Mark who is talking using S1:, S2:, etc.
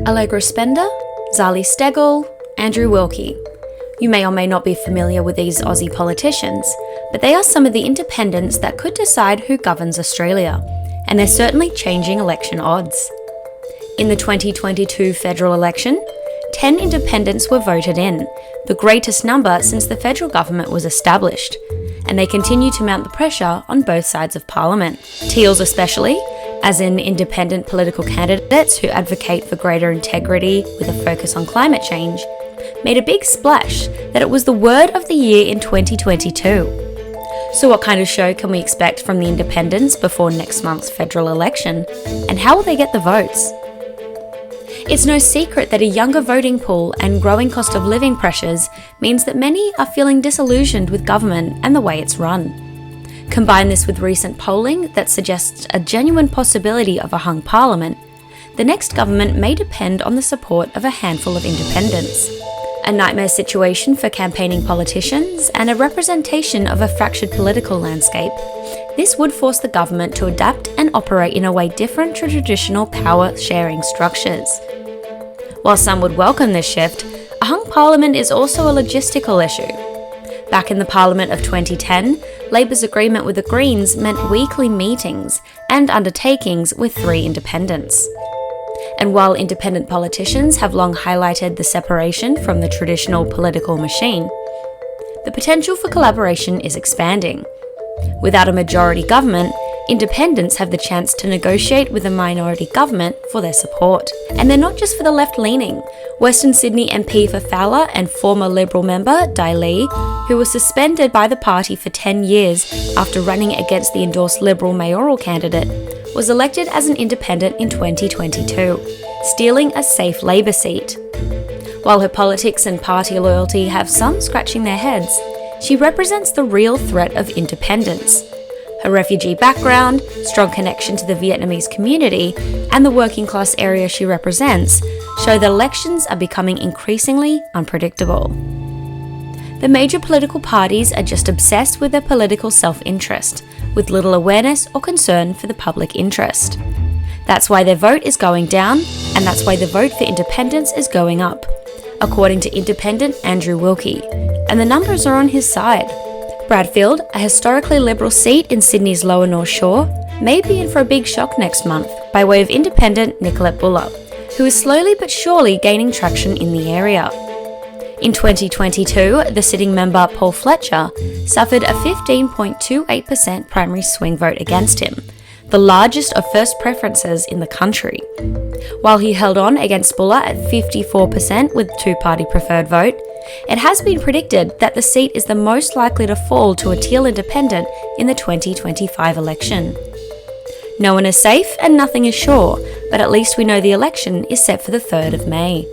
S1: Allegra Spender, Zali Steggall, Andrew Wilkie. You may or may not be familiar with these Aussie politicians, but they are some of the independents that could decide who governs Australia, and they're certainly changing election odds. In the 2022 federal election, 10 independents were voted in, the greatest number since the federal government was established, and they continue to mount the pressure on both sides of Parliament. Teals especially, as in independent political candidates who advocate for greater integrity with a focus on climate change, made a big splash that it was the word of the year in 2022. So what kind of show can we expect from the independents before next month's federal election, and how will they get the votes? It's no secret that a younger voting pool and growing cost of living pressures means that many are feeling disillusioned with government and the way it's run. Combine this with recent polling that suggests a genuine possibility of a hung parliament, the next government may depend on the support of a handful of independents. A nightmare situation for campaigning politicians and a representation of a fractured political landscape. This would force the government to adapt and operate in a way different to traditional power-sharing structures. While some would welcome this shift, a hung parliament is also a logistical issue. Back in the Parliament of 2010, Labor's agreement with the Greens meant weekly meetings and undertakings with 3 independents. And while independent politicians have long highlighted the separation from the traditional political machine, the potential for collaboration is expanding. Without a majority government, independents have the chance to negotiate with a minority government for their support. And they're not just for the left-leaning. Western Sydney MP for Fowler and former Liberal member Dai Lee, who was suspended by the party for 10 years after running against the endorsed Liberal mayoral candidate, was elected as an independent in 2022, stealing a safe Labor seat. While her politics and party loyalty have some scratching their heads, she represents the real threat of independence. Her refugee background, strong connection to the Vietnamese community, and the working class area she represents show that elections are becoming increasingly unpredictable. The major political parties are just obsessed with their political self-interest, with little awareness or concern for the public interest. That's why their vote is going down, and that's why the vote for independence is going up, according to independent Andrew Wilkie, and the numbers are on his side. Bradfield, a historically Liberal seat in Sydney's Lower North Shore, may be in for a big shock next month by way of independent Nicolette Buller, who is slowly but surely gaining traction in the area. In 2022, the sitting member Paul Fletcher suffered a 15.28% primary swing vote against him, the largest of first preferences in the country. While he held on against Buller at 54% with two-party preferred vote, it has been predicted that the seat is the most likely to fall to a Teal independent in the 2025 election. No one is safe and nothing is sure, but at least we know the election is set for the 3rd of May.